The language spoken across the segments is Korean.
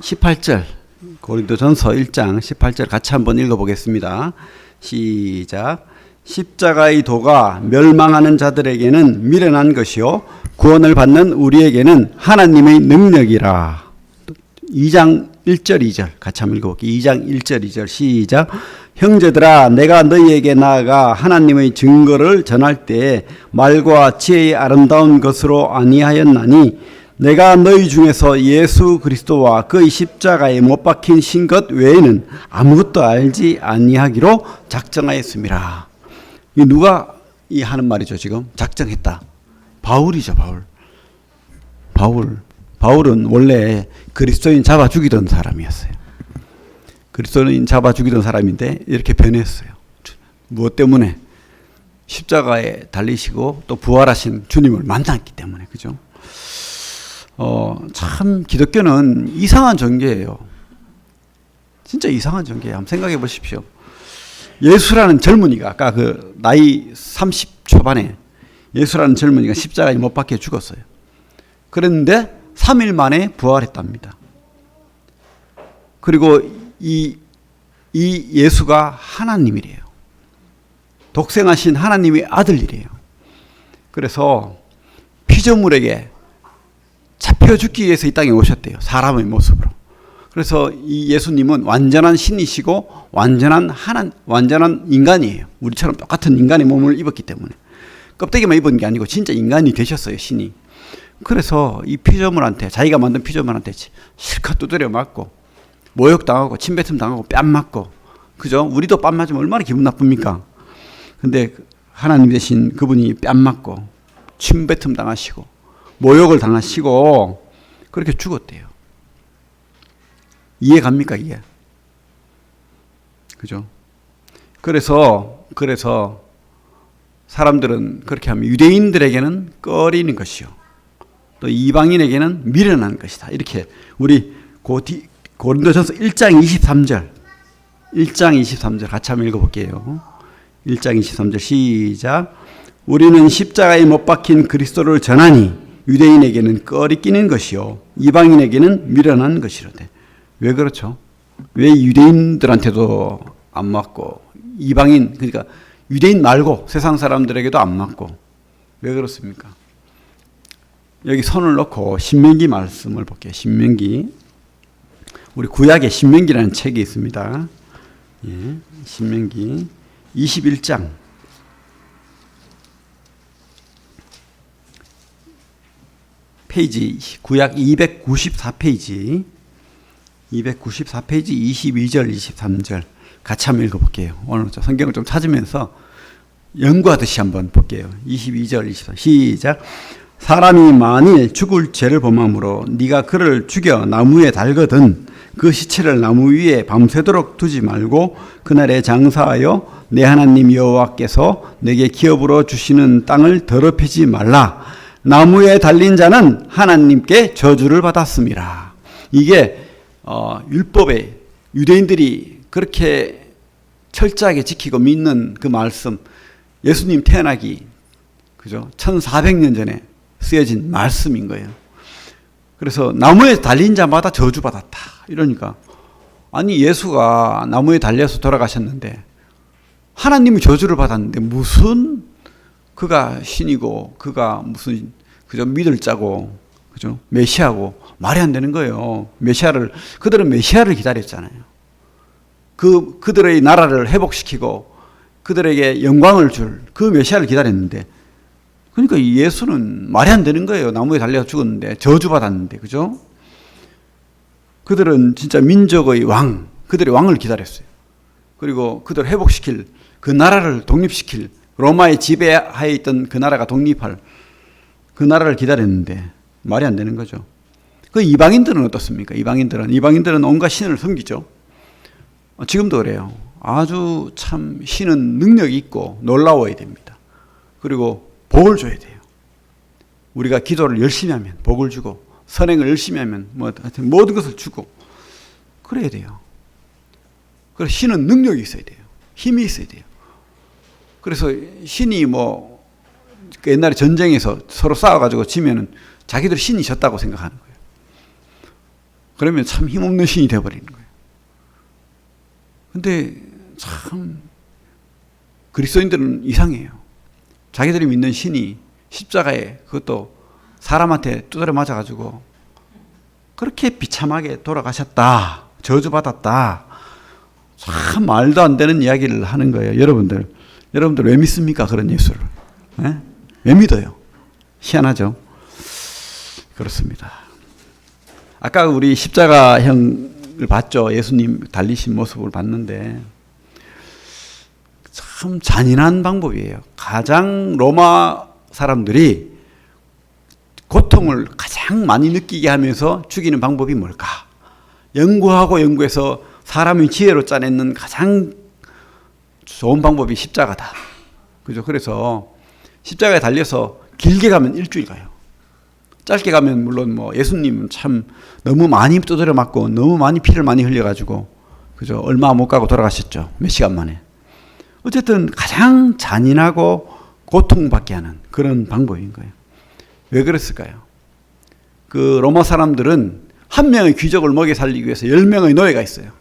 18절 고린도전서 1장 18절 같이 한번 읽어보겠습니다. 시작. 십자가의 도가 멸망하는 자들에게는 미련한 것이요 구원을 받는 우리에게는 하나님의 능력이라. 2장 1절 2절 같이 한번 읽어볼게요. 2장 1절 2절 시작. 형제들아 내가 너희에게 나아가 하나님의 증거를 전할 때 말과 지혜의 아름다운 것으로 아니하였나니 내가 너희 중에서 예수 그리스도와 그의 십자가에 못 박힌 것 외에는 아무것도 알지 아니하기로 작정하였습니다. 이 누가 이 하는 말이죠? 지금 작정했다. 바울이죠. 바울은 원래 그리스도인 잡아 죽이던 사람이었어요. 그리스도인 잡아 죽이던 사람인데 이렇게 변했어요. 무엇 때문에? 십자가에 달리시고 또 부활하신 주님을 만났기 때문에. 그죠? 참 기독교는 이상한 종교예요. 진짜 이상한 종교예요. 한번 생각해 보십시오. 예수라는 젊은이가 아까 그 나이 30 초반에 예수라는 젊은이가 십자가에 못 박혀 죽었어요. 그랬는데 3일 만에 부활했답니다. 그리고 이 예수가 하나님이래요. 독생하신 하나님의 아들이래요. 그래서 피조물에게 잡혀 죽기 위해서 이 땅에 오셨대요. 사람의 모습으로. 그래서 이 예수님은 완전한 신이시고 완전한 인간이에요. 우리처럼 똑같은 인간의 몸을 입었기 때문에. 껍데기만 입은 게 아니고 진짜 인간이 되셨어요. 신이. 그래서 이 피조물한테 자기가 만든 피조물한테 실컷 두드려 맞고 모욕당하고 침뱉음 당하고 뺨 맞고 그죠? 우리도 뺨 맞으면 얼마나 기분 나쁩니까? 근데 하나님 대신 그분이 뺨 맞고 침뱉음 당하시고 모욕을 당하시고 그렇게 죽었대요. 이해 갑니까 이게? 그죠? 그래서 사람들은 그렇게 하면 유대인들에게는 꺼리는 것이요 또 이방인에게는 미련한 것이다. 이렇게 우리 고린도전서 1장 23절 같이 한번 읽어볼게요. 1장 23절 시작. 우리는 십자가에 못 박힌 그리스도를 전하니 유대인에게는 꺼리끼는 것이요 이방인에게는 미련한 것이로되. 왜 그렇죠? 왜 유대인들한테도 안 맞고 이방인 그러니까 유대인 말고 세상 사람들에게도 안 맞고 왜 그렇습니까? 여기 손을 놓고 신명기 말씀을 볼게요. 신명기. 우리 구약에 신명기라는 책이 있습니다. 예, 신명기 21장 페이지 구약 294페이지 22절 23절 같이 한번 읽어볼게요. 오늘 성경을 좀 찾으면서 연구하듯이 한번 볼게요. 22절 23절 시작. 사람이 만일 죽을 죄를 범함으로 네가 그를 죽여 나무에 달거든 그 시체를 나무 위에 밤새도록 두지 말고 그날에 장사하여 내 하나님 여호와께서 내게 기업으로 주시는 땅을 더럽히지 말라. 나무에 달린 자는 하나님께 저주를 받았습니다. 이게 율법에 유대인들이 그렇게 철저하게 지키고 믿는 그 말씀, 예수님 태어나기 그죠? 1400년 전에 쓰여진 말씀인 거예요. 그래서 나무에 달린 자마다 저주받았다. 이러니까 아니 예수가 나무에 달려서 돌아가셨는데 하나님이 저주를 받았는데 무슨 그가 신이고 그가 무슨 그저 믿을 자고 그죠? 메시아고 말이 안 되는 거예요. 그들은 메시아를 기다렸잖아요. 그들의 나라를 회복시키고 그들에게 영광을 줄 그 메시아를 기다렸는데 그러니까 예수는 말이 안 되는 거예요. 나무에 달려서 죽었는데 저주받았는데 그죠? 그들은 진짜 민족의 왕, 그들의 왕을 기다렸어요. 그리고 그들 회복시킬 그 나라를 독립시킬 로마의 지배하에 있던 그 나라가 독립할 그 나라를 기다렸는데 말이 안 되는 거죠. 그 이방인들은 어떻습니까? 이방인들은 온갖 신을 섬기죠. 지금도 그래요. 아주 참 신은 능력이 있고 놀라워야 됩니다. 그리고 복을 줘야 돼요. 우리가 기도를 열심히 하면 복을 주고 선행을 열심히 하면 하여튼 모든 것을 주고 그래야 돼요. 그래서 신은 능력이 있어야 돼요. 힘이 있어야 돼요. 그래서 신이 옛날에 전쟁에서 서로 싸워가지고 지면은 자기들 신이 졌다고 생각하는 거예요. 그러면 참 힘없는 신이 되어버리는 거예요. 근데 참 그리스도인들은 이상해요. 자기들이 믿는 신이 십자가에 그것도 사람한테 두드려 맞아가지고 그렇게 비참하게 돌아가셨다, 저주받았다, 참 말도 안 되는 이야기를 하는 거예요. 여러분들 왜 믿습니까? 그런 예수를. 네? 왜 믿어요? 희한하죠? 그렇습니다. 아까 우리 십자가형을 봤죠. 예수님 달리신 모습을 봤는데 참 잔인한 방법이에요. 가장 로마 사람들이 고통을 가장 많이 느끼게 하면서 죽이는 방법이 뭘까? 연구하고 연구해서 사람이 지혜로 짜내는 가장 좋은 방법이 십자가다. 그죠? 그래서 십자가에 달려서 길게 가면 일주일 가요. 짧게 가면 물론 뭐 예수님은 참 너무 많이 두드려 맞고 너무 많이 피를 많이 흘려가지고 그죠? 얼마 못 가고 돌아가셨죠. 몇 시간 만에. 어쨌든 가장 잔인하고 고통받게 하는 그런 방법인 거예요. 왜 그랬을까요? 그 로마 사람들은 한 명의 귀족을 먹여 살리기 위해서 10명의 노예가 있어요.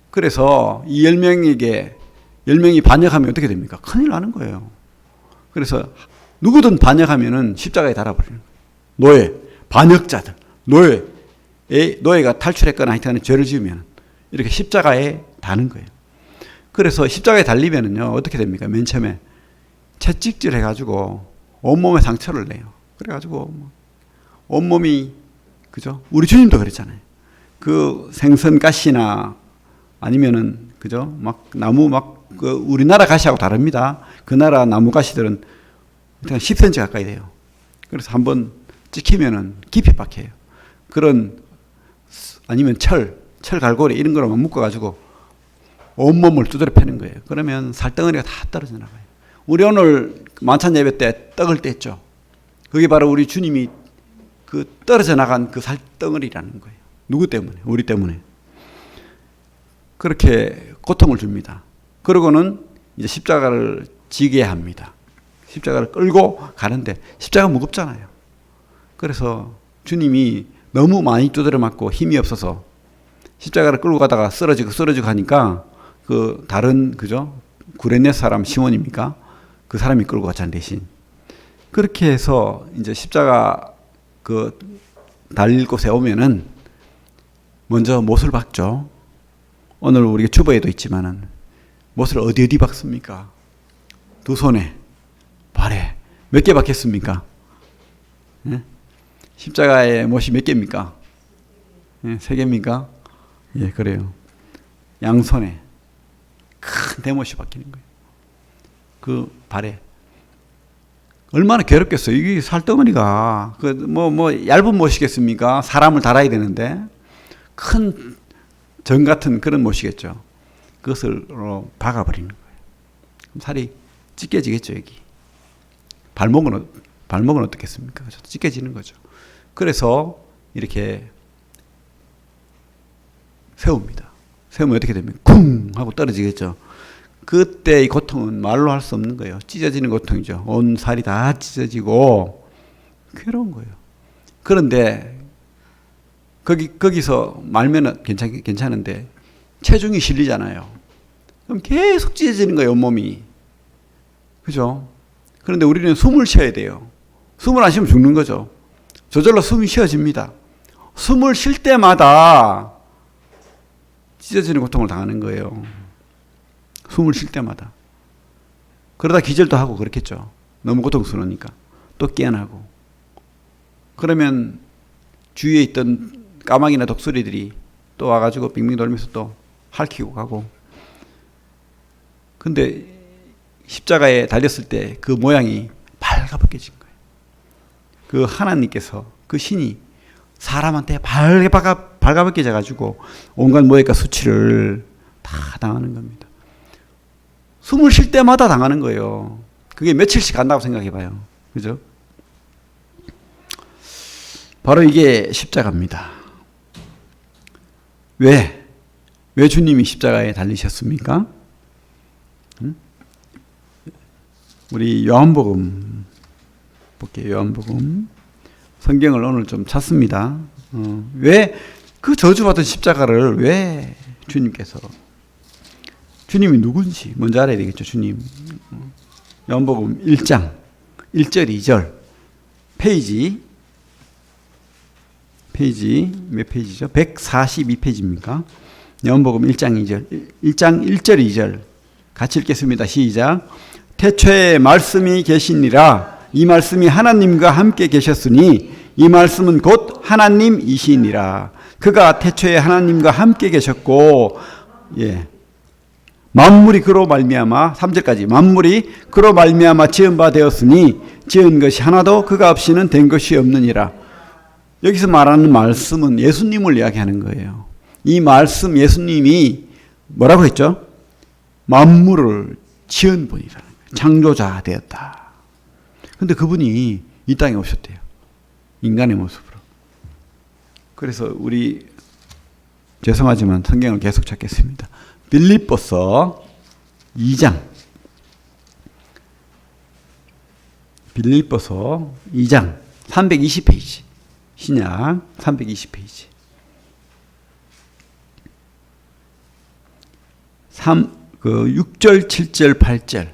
그래서 이 10명에게 10명이 반역하면 어떻게 됩니까? 큰일 나는 거예요. 그래서 누구든 반역하면은 십자가에 달아버리는 거예요. 노예, 반역자들, 노예가 탈출했거나 하여튼 죄를 지으면 이렇게 십자가에 다는 거예요. 그래서 십자가에 달리면은요, 어떻게 됩니까? 맨 처음에 채찍질 해가지고 온몸에 상처를 내요. 그래가지고 온몸이, 그죠? 우리 주님도 그랬잖아요. 그 생선가시나 아니면은, 그죠? 막 나무 그 우리나라 가시하고 다릅니다. 그 나라 나무 가시들은 10cm 가까이 돼요. 그래서 한번 찍히면은 깊이 박혀요. 그런, 아니면 철 갈고리 이런 거로만 묶어가지고 온몸을 두드려 패는 거예요. 그러면 살덩어리가 다 떨어져 나가요. 우리 오늘 만찬 예배 때 떡을 뗐죠. 그게 바로 우리 주님이 그 떨어져 나간 그 살덩어리라는 거예요. 누구 때문에? 우리 때문에. 그렇게 고통을 줍니다. 그러고는 이제 십자가를 지게 합니다. 십자가를 끌고 가는데 십자가 무겁잖아요. 그래서 주님이 너무 많이 두드려 맞고 힘이 없어서 십자가를 끌고 가다가 쓰러지고 하니까 그 다른, 그죠? 구레네 사람 시몬입니까? 그 사람이 끌고 갔잖아요, 대신. 그렇게 해서 이제 십자가 그 달릴 곳에 오면은 먼저 못을 박죠. 오늘 우리가 주보에도 있지만은 못을 어디 박습니까? 두 손에, 발에. 몇 개 박혔습니까? 예? 십자가에 못이 몇 개입니까? 예, 3개입니까? 예, 그래요. 양손에 큰 대못이 박히는 거예요. 그 발에. 얼마나 괴롭겠어요. 이게 살덩어리가, 얇은 못이겠습니까? 사람을 달아야 되는데. 큰 정 같은 그런 못이겠죠. 그것을 박아버리는 거예요. 그럼 살이 찢겨지겠죠, 여기. 발목은 어떻겠습니까? 찢겨지는 거죠. 그래서 이렇게 세웁니다. 세우면 어떻게 됩니까? 쿵! 하고 떨어지겠죠. 그때 이 고통은 말로 할 수 없는 거예요. 찢어지는 고통이죠. 온 살이 다 찢어지고 괴로운 거예요. 그런데 거기서 말면은 괜찮은데 체중이 실리잖아요. 그럼 계속 찢어지는 거예요, 온몸이. 그죠? 그런데 우리는 숨을 쉬어야 돼요. 숨을 안 쉬면 죽는 거죠. 저절로 숨이 쉬어집니다. 숨을 쉴 때마다 찢어지는 고통을 당하는 거예요. 숨을 쉴 때마다. 그러다 기절도 하고 그렇겠죠. 너무 고통스러우니까. 또 깨어나고. 그러면 주위에 있던 까마귀나 독수리들이 또 와가지고 빙빙 돌면서 또 핥히고 가고. 근데 십자가에 달렸을 때 그 모양이 발가벗겨진 거예요. 그 하나님께서, 그 신이 사람한테 발가벗겨져 가지고 온갖 모욕과 수치를 다 당하는 겁니다. 숨을 쉴 때마다 당하는 거예요. 그게 며칠씩 간다고 생각해 봐요. 그죠? 바로 이게 십자가입니다. 왜 주님이 십자가에 달리셨습니까? 우리 요한복음 볼게요. 요한복음. 성경을 오늘 좀 찾습니다. 왜 그 저주받은 십자가를 왜 주님께서, 주님이 누군지 먼저 알아야 되겠죠. 주님. 요한복음 1장 1절 2절 페이지 몇 페이지죠? 142페이지입니까? 요한복음 1장 2절 1장 1절 2절 같이 읽겠습니다. 시작. 태초에 말씀이 계시니라. 이 말씀이 하나님과 함께 계셨으니 이 말씀은 곧 하나님이시니라. 그가 태초에 하나님과 함께 계셨고, 만물이 그로 말미암아 3절까지 만물이 그로 말미암아 지은 바 되었으니 지은 것이 하나도 그가 없이는 된 것이 없느니라. 여기서 말하는 말씀은 예수님을 이야기하는 거예요. 이 말씀 예수님이 뭐라고 했죠? 만물을 지은 분이라는 거예요. 창조자 되었다. 근데 그분이 이 땅에 오셨대요. 인간의 모습으로. 그래서 우리 죄송하지만 성경을 계속 찾겠습니다. 빌립보서 2장 빌립보서 2장 320페이지 신약 320페이지 6절 7절 8절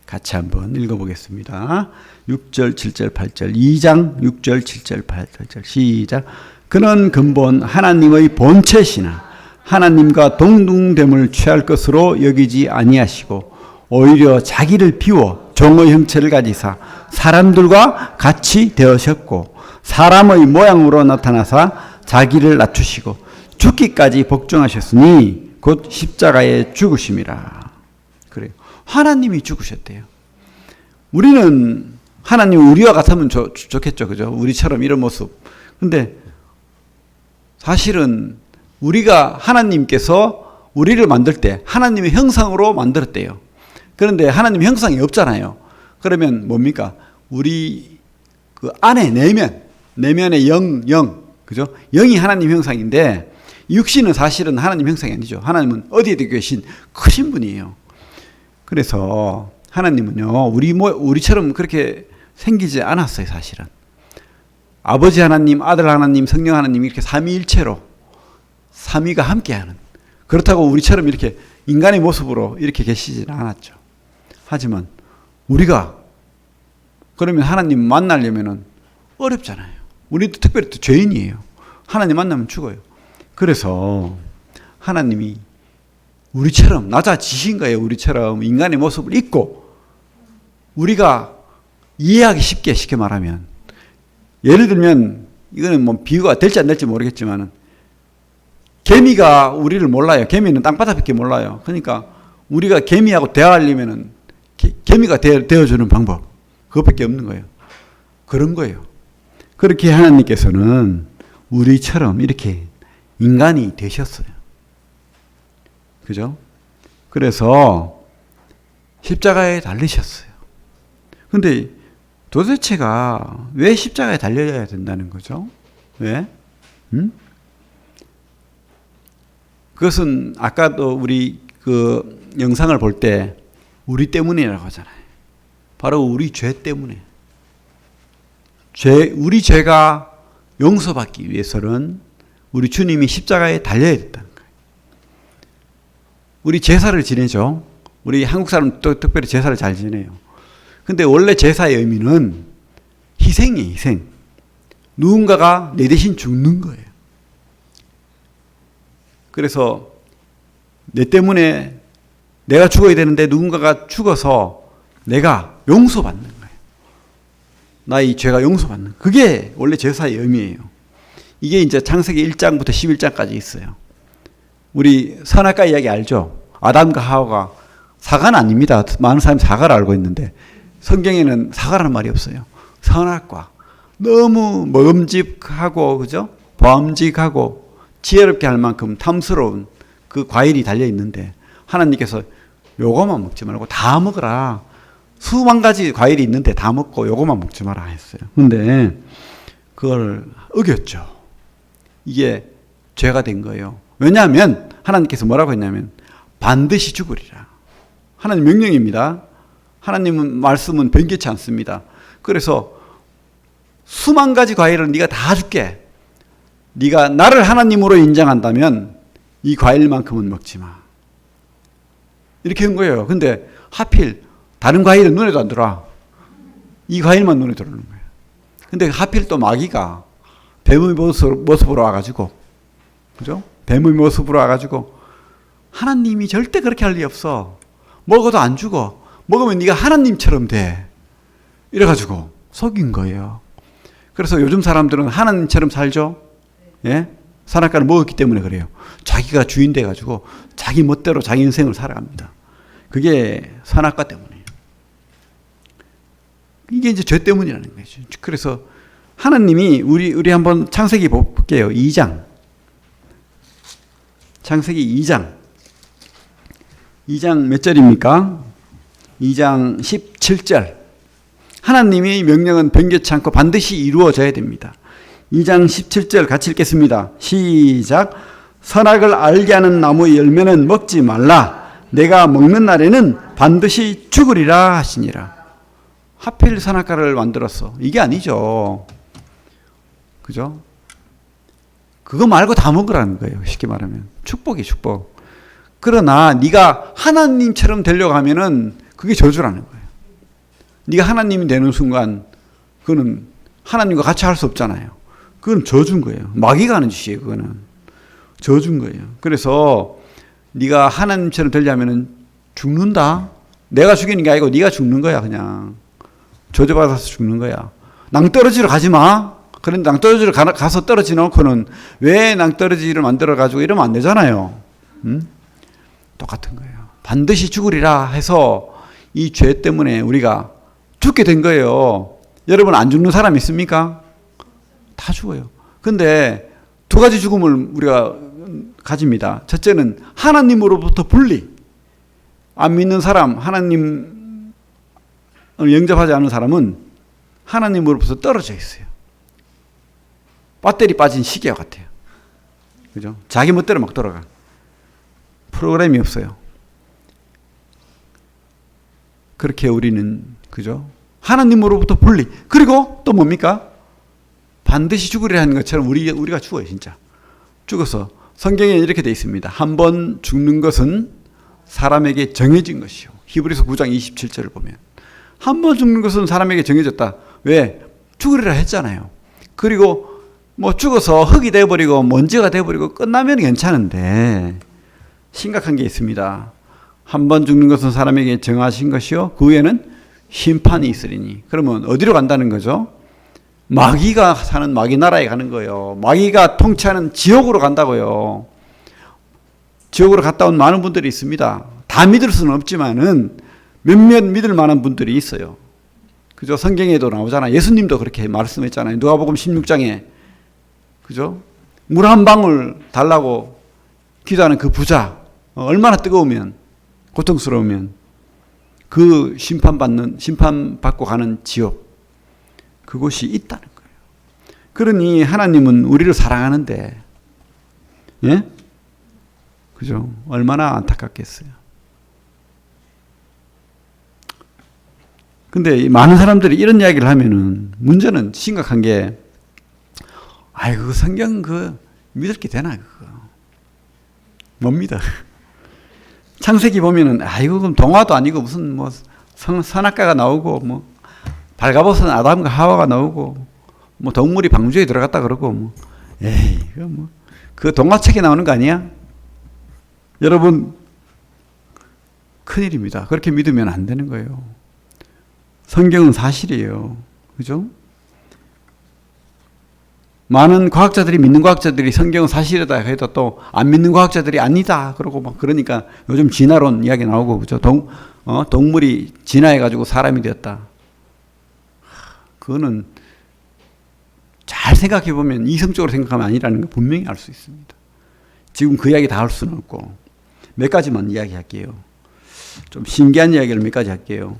같이 한번 읽어보겠습니다. 6절 7절 8절 2장 6절 7절 8절 시작. 그는 근본 하나님의 본체시나 하나님과 동등됨을 취할 것으로 여기지 아니하시고 오히려 자기를 비워 종의 형체를 가지사 사람들과 같이 되으셨고 사람의 모양으로 나타나사 자기를 낮추시고 죽기까지 복종하셨으니 곧 십자가에 죽으심이라. 그래요. 하나님이 죽으셨대요. 우리는 하나님 우리와 같으면 좋겠죠. 그죠? 우리처럼 이런 모습. 근데 사실은 우리가 하나님께서 우리를 만들 때 하나님의 형상으로 만들었대요. 그런데 하나님 형상이 없잖아요. 그러면 뭡니까? 우리 그 안에 내면의 영, 그죠? 영이 하나님 형상인데 육신은 사실은 하나님 형상이 아니죠. 하나님은 어디에 계신 크신 분이에요. 그래서 하나님은요, 우리처럼 그렇게 생기지 않았어요, 사실은. 아버지 하나님, 아들 하나님, 성령 하나님 이렇게 삼위일체로 삼위가 함께하는. 그렇다고 우리처럼 이렇게 인간의 모습으로 이렇게 계시지는 않았죠. 하지만 우리가 그러면 하나님 만나려면은 어렵잖아요. 우리도 특별히 또 죄인이에요. 하나님 만나면 죽어요. 그래서 하나님이 우리처럼 낮아지신 거예요. 우리처럼 인간의 모습을 입고 우리가 이해하기 쉽게 말하면 예를 들면 이거는 뭐 비유가 될지 안 될지 모르겠지만은 개미가 우리를 몰라요. 개미는 땅바닥밖에 몰라요. 그러니까 우리가 개미하고 대화하려면은 개미가 되어주는 방법 그것밖에 없는 거예요. 그런 거예요. 그렇게 하나님께서는 우리처럼 이렇게 인간이 되셨어요. 그죠? 그래서 십자가에 달리셨어요. 근데 도대체가 왜 십자가에 달려야 된다는 거죠? 왜? 그것은 아까도 우리 그 영상을 볼 때 우리 때문이라고 하잖아요. 바로 우리 죄 때문에. 우리 죄가 용서받기 위해서는 우리 주님이 십자가에 달려야 됐다는 거예요. 우리 제사를 지내죠. 우리 한국 사람 또 특별히 제사를 잘 지내요. 근데 원래 제사의 의미는 희생이에요, 희생. 누군가가 내 대신 죽는 거예요. 그래서 내 때문에 내가 죽어야 되는데 누군가가 죽어서 내가 용서받는 거예요. 나의 죄가 용서받는. 그게 원래 제사의 의미예요. 이게 이제 창세기 1장부터 11장까지 있어요. 우리 선악과 이야기 알죠? 아담과 하와가 사과는 아닙니다. 많은 사람이 사과를 알고 있는데 성경에는 사과라는 말이 없어요. 선악과. 너무 먹음직하고 그죠? 보암직하고 지혜롭게 할 만큼 탐스러운 그 과일이 달려 있는데 하나님께서 요거만 먹지 말고 다 먹으라. 수만 가지 과일이 있는데 다 먹고 요거만 먹지 마라 했어요. 근데 그걸 어겼죠. 이게 죄가 된 거예요. 왜냐하면 하나님께서 뭐라고 했냐면 반드시 죽으리라. 하나님 명령입니다. 하나님은 말씀은 변개치 않습니다. 그래서 수만 가지 과일을 네가 다 줄게. 네가 나를 하나님으로 인정한다면 이 과일만큼은 먹지 마. 이렇게 한 거예요. 근데 하필 다른 과일은 눈에도 안 들어와. 이 과일만 눈에 들어오는 거예요. 근데 하필 또 마귀가 뱀의 모습으로 와가지고, 그죠? 뱀의 모습으로 와가지고, 하나님이 절대 그렇게 할 리 없어. 먹어도 안 죽어. 먹으면 네가 하나님처럼 돼. 이래가지고 속인 거예요. 그래서 요즘 사람들은 하나님처럼 살죠? 예? 선악과를 먹었기 때문에 그래요. 자기가 주인 돼가지고 자기 멋대로 자기 인생을 살아갑니다. 그게 선악과 때문이에요. 이게 이제 죄 때문이라는 거죠. 그래서 하나님이 우리 한번 창세기 볼게요. 2장. 창세기 2장. 2장 몇 절입니까? 2장 17절. 하나님의 명령은 변개치 않고 반드시 이루어져야 됩니다. 2장 17절 같이 읽겠습니다. 시작. 선악을 알게 하는 나무의 열매는 먹지 말라. 내가 먹는 날에는 반드시 죽으리라 하시니라. 하필 선악과를 만들었어. 이게 아니죠. 그죠? 그거 말고 다 먹으라는 거예요. 쉽게 말하면. 축복이 축복. 그러나 네가 하나님처럼 되려고 하면은 그게 저주라는 거예요. 네가 하나님이 되는 순간 그거는 하나님과 같이 할 수 없잖아요. 그건 저주인 거예요. 마귀가 하는 짓이에요. 그거는 저주인 거예요. 그래서 네가 하나님처럼 되려면은 죽는다. 내가 죽이는 게 아니고 네가 죽는 거야. 그냥 저주받아서 죽는 거야. 낭떠러지로 가지 마. 그런데 낭떠러지로 가서 떨어지 놓고는 왜 낭떠러지를 만들어 가지고 이러면 안 되잖아요. 똑같은 거예요. 반드시 죽으리라 해서 이 죄 때문에 우리가 죽게 된 거예요. 여러분 안 죽는 사람 있습니까? 다 죽어요. 근데 두 가지 죽음을 우리가 가집니다. 첫째는 하나님으로부터 분리. 안 믿는 사람, 하나님을 영접하지 않은 사람은 하나님으로부터 떨어져 있어요. 배터리 빠진 시계와 같아요. 그죠? 자기 멋대로 막 돌아가. 프로그램이 없어요. 그렇게 우리는, 그죠? 하나님으로부터 분리. 그리고 또 뭡니까? 반드시 죽으리라 하는 것처럼 우리가 죽어요, 진짜. 죽어서 성경에 이렇게 되어 있습니다. 한 번 죽는 것은 사람에게 정해진 것이요. 히브리서 9장 27절을 보면. 한 번 죽는 것은 사람에게 정해졌다. 왜? 죽으리라 했잖아요. 그리고 뭐 죽어서 흙이 되어버리고 먼지가 되어버리고 끝나면 괜찮은데 심각한 게 있습니다. 한 번 죽는 것은 사람에게 정하신 것이요. 그 후에는 심판이 있으리니. 그러면 어디로 간다는 거죠? 마귀가 사는 마귀 나라에 가는 거예요. 마귀가 통치하는 지옥으로 간다고요. 지옥으로 갔다 온 많은 분들이 있습니다. 다 믿을 수는 없지만은 몇몇 믿을 만한 분들이 있어요. 그죠? 성경에도 나오잖아요. 예수님도 그렇게 말씀했잖아요. 누가복음 16장에. 그죠? 물 한 방울 달라고 기도하는 그 부자. 얼마나 뜨거우면, 고통스러우면 그 심판받고 가는 지옥. 그곳이 있다는 거예요. 그러니 하나님은 우리를 사랑하는데, 예? 그죠? 얼마나 안타깝겠어요. 근데 많은 사람들이 이런 이야기를 하면은 문제는 심각한 게, 아이고, 성경 믿을 게 되나, 그거. 못 믿어. 창세기 보면은, 아이고, 그럼 동화도 아니고 무슨 선악과가 나오고, 발가벗은 아담과 하와가 나오고, 동물이 방주에 들어갔다 그러고, 에이, 그 동화책에 나오는 거 아니야? 여러분, 큰일입니다. 그렇게 믿으면 안 되는 거예요. 성경은 사실이에요. 그죠? 많은 과학자들이, 믿는 과학자들이 성경은 사실이다 해도 또 안 믿는 과학자들이 아니다 그러고 그러니까 요즘 진화론 이야기 나오고, 그죠? 동물이 진화해가지고 사람이 되었다. 그거는 잘 생각해보면 이성적으로 생각하면 아니라는 거 분명히 알 수 있습니다. 지금 그 이야기 다 할 수는 없고 몇 가지만 이야기할게요. 좀 신기한 이야기를 몇 가지 할게요.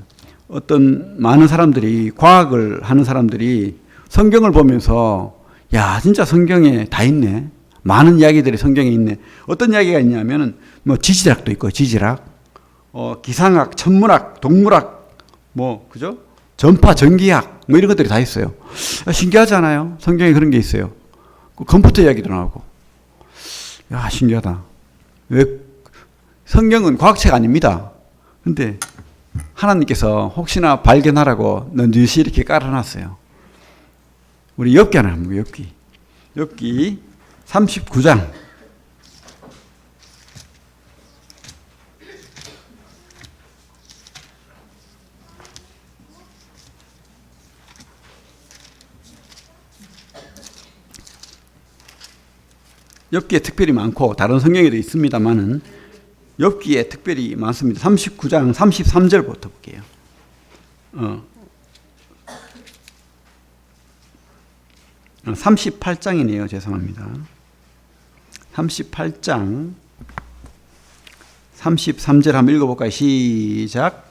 어떤 많은 사람들이, 과학을 하는 사람들이 성경을 보면서 야, 진짜 성경에 다 있네. 많은 이야기들이 성경에 있네. 어떤 이야기가 있냐면은 지질학도 있고, 지질학, 기상학, 천문학, 동물학, 그죠? 전파, 전기학, 이런 것들이 다 있어요. 신기하지 않아요? 성경에 그런 게 있어요. 컴퓨터 이야기도 나오고. 야, 신기하다. 왜 성경은 과학책 아닙니다. 근데 하나님께서 혹시나 발견하라고 넌지시 이렇게 깔아놨어요. 우리 욥기 하나 한번 욥기. 욥기 39장. 욥기에 특별히 많고 다른 성경에도 있습니다만은 욥기에 특별히 많습니다. 39장 33절부터 볼게요. 38장이네요. 죄송합니다. 38장 33절 한번 읽어볼까요? 시작.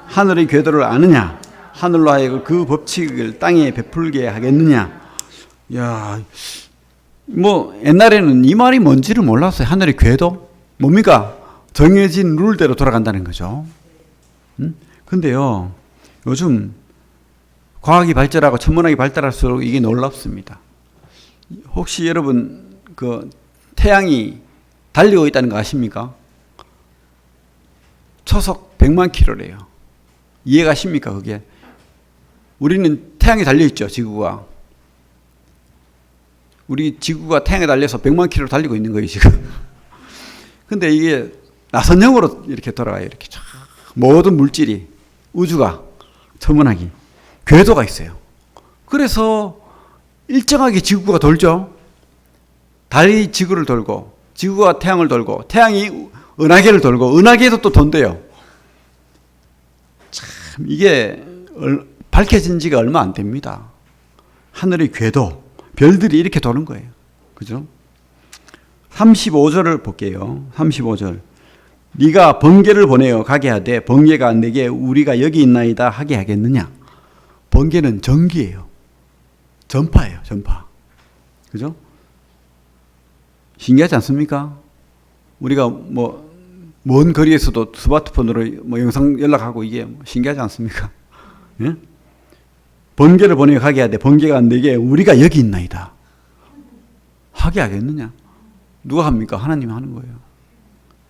하늘의 궤도를 아느냐? 하늘로 하여금 그 법칙을 땅에 베풀게 하겠느냐? 야, 뭐 옛날에는 이 말이 뭔지를 몰랐어요. 하늘의 궤도? 뭡니까? 정해진 룰대로 돌아간다는 거죠. 근데요, 요즘 과학이 발전하고 천문학이 발달할수록 이게 놀랍습니다. 혹시 여러분 그 태양이 달리고 있다는 거 아십니까? 초속 100만 킬로래요. 이해가십니까 그게? 우리는 태양에 달려있죠. 지구가. 우리 지구가 태양에 달려서 100만 킬로 달리고 있는 거예요 지금. 근데 이게 나선형으로 이렇게 돌아가요. 이렇게 쫙 모든 물질이, 우주가, 천문학이 궤도가 있어요. 그래서 일정하게 지구가 돌죠. 달이 지구를 돌고, 지구가 태양을 돌고, 태양이 은하계를 돌고, 은하계도 또 돈대요. 참 이게 밝혀진 지가 얼마 안 됩니다. 하늘의 궤도, 별들이 이렇게 도는 거예요. 그죠? 35절을 볼게요. 35절. 네가 번개를 보내어 가게 하되 번개가 내게 우리가 여기 있나이다 하게 하겠느냐? 번개는 전기예요. 전파예요. 전파. 그죠? 신기하지 않습니까? 우리가 뭐 먼 거리에서도 스마트폰으로 뭐 영상 연락하고 이게 신기하지 않습니까? 예? 번개를 보내어 가게 하되 번개가 내게 우리가 여기 있나이다 하게 하겠느냐? 누가 합니까? 하나님이 하는 거예요.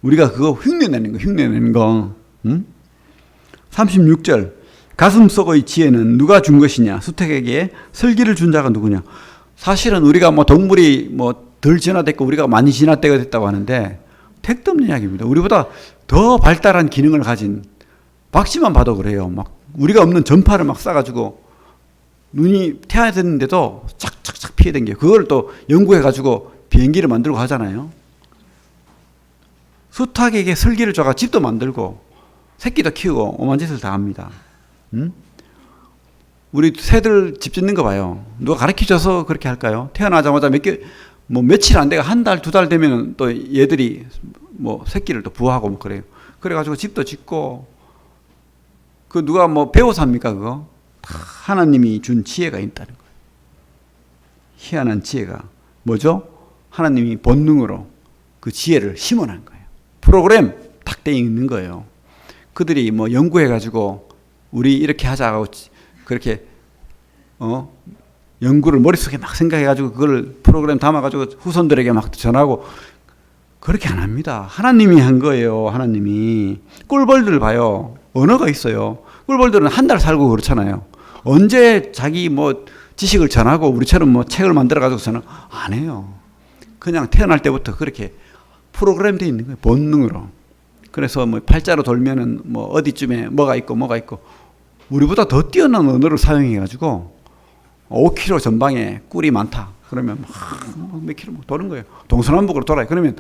우리가 그거 흉내내는 거, 흉내내는 거. 응? 36절. 가슴 속의 지혜는 누가 준 것이냐? 수택에게 슬기를 준 자가 누구냐? 사실은 우리가 뭐 동물이 뭐 덜 진화됐고 우리가 많이 진화때가 됐다고 하는데 택도 없는 이야기입니다. 우리보다 더 발달한 기능을 가진 박쥐만 봐도 그래요. 막 우리가 없는 전파를 막 쏴가지고 눈이 태아됐는데도 착착착 피해 댕겨요. 그걸 또 연구해가지고 비행기를 만들고 하잖아요. 수탉에게 슬기를 줘가 집도 만들고 새끼도 키우고 오만 짓을 다 합니다. 응? 우리 새들 집 짓는 거 봐요. 누가 가르쳐줘서 그렇게 할까요? 태어나자마자 며칠 안 돼가 한 달, 두 달 되면 또 얘들이 뭐 새끼를 또 부화하고 뭐 그래요. 그래가지고 집도 짓고 그 누가 뭐 배워서 합니까 그거? 하나님이 준 지혜가 있다는 거예요. 희한한 지혜가 뭐죠? 하나님이 본능으로 그 지혜를 심어놓은 거예요. 프로그램 딱 돼 있는 거예요. 그들이 뭐 연구해가지고 우리 이렇게 하자고 그렇게 연구를 머릿속에 막 생각해가지고 그걸 프로그램 담아가지고 후손들에게 막 전하고 그렇게 안 합니다. 하나님이 한 거예요. 하나님이. 꿀벌들 봐요. 언어가 있어요. 꿀벌들은 한 달 살고 그렇잖아요. 언제 자기 뭐 지식을 전하고 우리처럼 뭐 책을 만들어가지고서는 안 해요. 그냥 태어날 때부터 그렇게 프로그램 돼 있는 거예요. 본능으로. 그래서 뭐 팔자로 돌면은 뭐 어디쯤에 뭐가 있고 우리보다 더 뛰어난 언어를 사용해가지고 5km 전방에 꿀이 많다. 그러면 몇 킬로 도는 거예요. 동서남북으로 돌아요. 그러면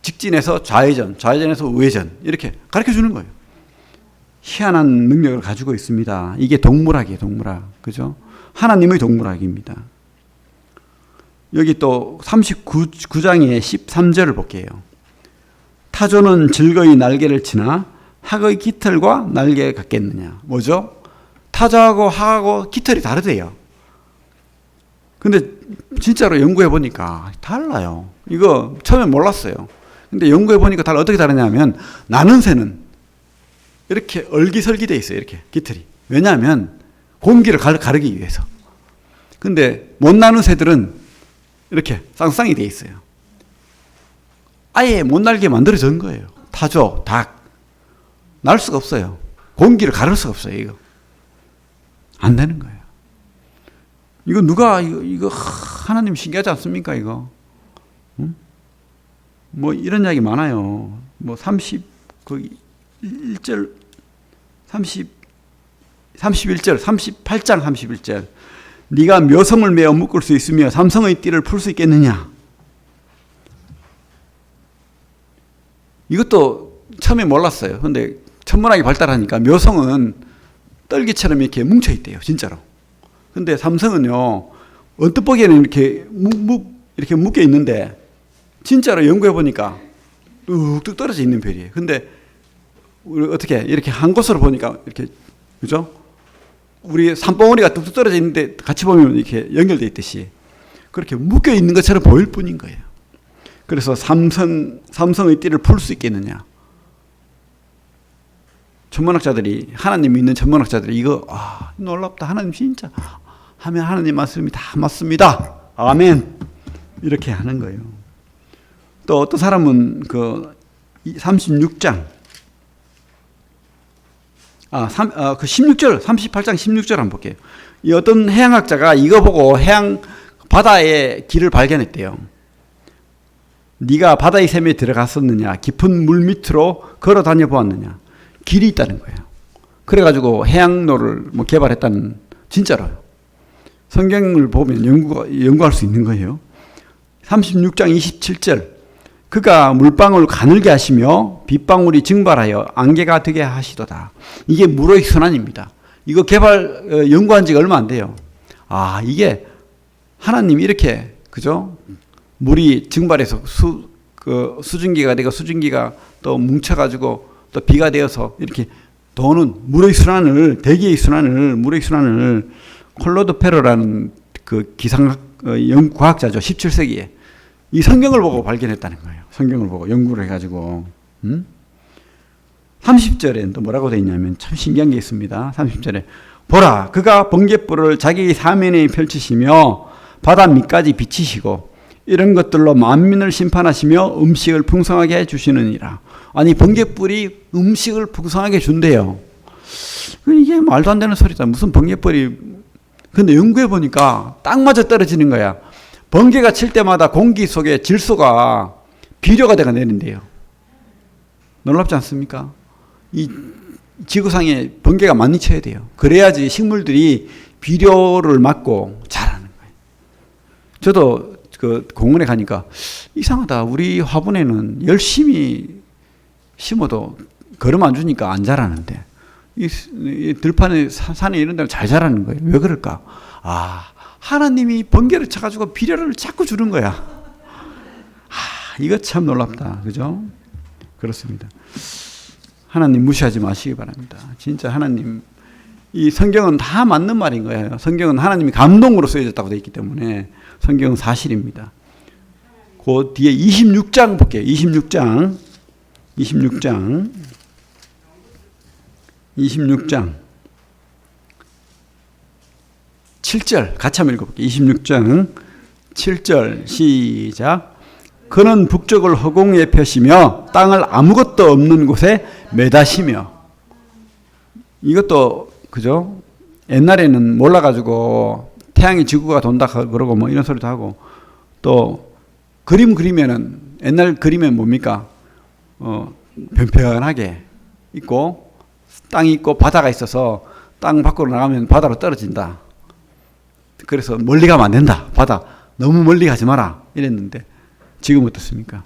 직진에서 좌회전, 좌회전에서 우회전 이렇게 가르쳐 주는 거예요. 희한한 능력을 가지고 있습니다. 이게 동물학이에요. 동물학. 그죠? 하나님의 동물학입니다. 여기 또 39장의 13절을 볼게요. 타조는 즐거이 날개를 치나 학의 깃털과 날개 같겠느냐. 뭐죠? 타조하고 학하고 깃털이 다르대요. 근데 진짜로 연구해 보니까 달라요. 이거 처음에 몰랐어요. 근데 연구해 보니까 어떻게 다르냐면 나는 새는 이렇게 얼기설기돼 있어요. 이렇게 깃털이. 왜냐하면 공기를 가르기 위해서. 근데 못 나는 새들은 이렇게 쌍쌍이 돼 있어요. 아예 못 날게 만들어진 거예요. 타조, 닭. 날 수가 없어요. 공기를 가를 수가 없어요, 이거. 안 되는 거예요. 이거 누가, 이거 하나님 신기하지 않습니까, 이거? 응? 뭐 이런 이야기 많아요. 뭐 31절, 38장 31절. 네가 묘성을 메어 묶을 수 있으며 삼성의 띠를 풀 수 있겠느냐? 이것도 처음에 몰랐어요. 근데 천문학이 발달하니까 묘성은 떨기처럼 이렇게 뭉쳐 있대요, 진짜로. 근데 삼성은요, 언뜻 보기에는 이렇게 이렇게 묶여 있는데, 진짜로 연구해 보니까 뚝뚝 떨어져 있는 별이에요. 근데 우리 어떻게 이렇게 한 곳으로 보니까 이렇게, 그죠? 우리 산봉우리가 뚝뚝 떨어져 있는데 같이 보면 이렇게 연결되어 있듯이 그렇게 묶여 있는 것처럼 보일 뿐인 거예요. 그래서 삼성의 띠를 풀 수 있겠느냐? 천문학자들이, 하나님 믿는 천문학자들이 이거, 놀랍다. 하나님 진짜 하면 하나님 말씀이 다 맞습니다. 아멘. 이렇게 하는 거예요. 또 어떤 사람은 그 36장, 그 16절, 38장 16절 한번 볼게요. 이 어떤 해양학자가 이거 보고 바다의 길을 발견했대요. 네가 바다의 샘에 들어갔었느냐? 깊은 물 밑으로 걸어 다녀 보았느냐? 길이 있다는 거예요. 그래가지고 해양로를 뭐 개발했다는, 진짜로요. 성경을 보면 연구할 수 있는 거예요. 36장 27절. 그가 물방울 가늘게 하시며 빗방울이 증발하여 안개가 되게 하시도다. 이게 물의 순환입니다. 이거 연구한 지가 얼마 안 돼요. 이게 하나님이 이렇게, 그죠? 물이 증발해서 수증기가 되고 수증기가 또 뭉쳐가지고 또 비가 되어서 이렇게 도는 물의 순환을, 대기의 순환을, 물의 순환을 콜로드 페로라는 그 과학자죠. 17세기에. 이 성경을 보고 발견했다는 거예요. 성경을 보고 연구를 해가지고. 30절에 또 뭐라고 되어 있냐면 참 신기한 게 있습니다. 30절에 보라, 그가 번갯불을 자기 사면에 펼치시며 바다 밑까지 비치시고 이런 것들로 만민을 심판하시며 음식을 풍성하게 해주시느니라. 아니, 번갯불이 음식을 풍성하게 준대요. 이게 말도 안 되는 소리다. 무슨 번갯불이. 근데 연구해 보니까 딱 맞아 떨어지는 거야. 번개가 칠 때마다 공기 속에 질소가 비료가 되어 내린대요. 놀랍지 않습니까? 이 지구상에 번개가 많이 쳐야 돼요. 그래야지 식물들이 비료를 맞고 자라는 거예요. 저도 그 공원에 가니까 이상하다. 우리 화분에는 열심히 심어도 거름 안 주니까 안 자라는데 이 들판에 산에 이런 데는 잘 자라는 거예요. 왜 그럴까? 하나님이 번개를 쳐가지고 비료를 자꾸 주는 거야. 이거 참 놀랍다. 그죠? 그렇습니다. 하나님 무시하지 마시기 바랍니다. 진짜 하나님, 이 성경은 다 맞는 말인 거예요. 성경은 하나님이 감동으로 쓰여졌다고 되어 있기 때문에 성경은 사실입니다. 그 뒤에 26장 볼게요. 26장 7절 같이 한번 읽어볼게요. 26장 7절 시작. 그는 북쪽을 허공에 펴시며 땅을 아무것도 없는 곳에 매다시며. 이것도 그죠? 옛날에는 몰라가지고 태양이 지구가 돈다 그러고 뭐 이런 소리도 하고, 또 그림 그리면은 옛날 그림은 뭡니까? 편편하게 있고 땅이 있고 바다가 있어서 땅 밖으로 나가면 바다로 떨어진다. 그래서 멀리 가면 안 된다. 바다 너무 멀리 가지 마라 이랬는데 지금 어떻습니까?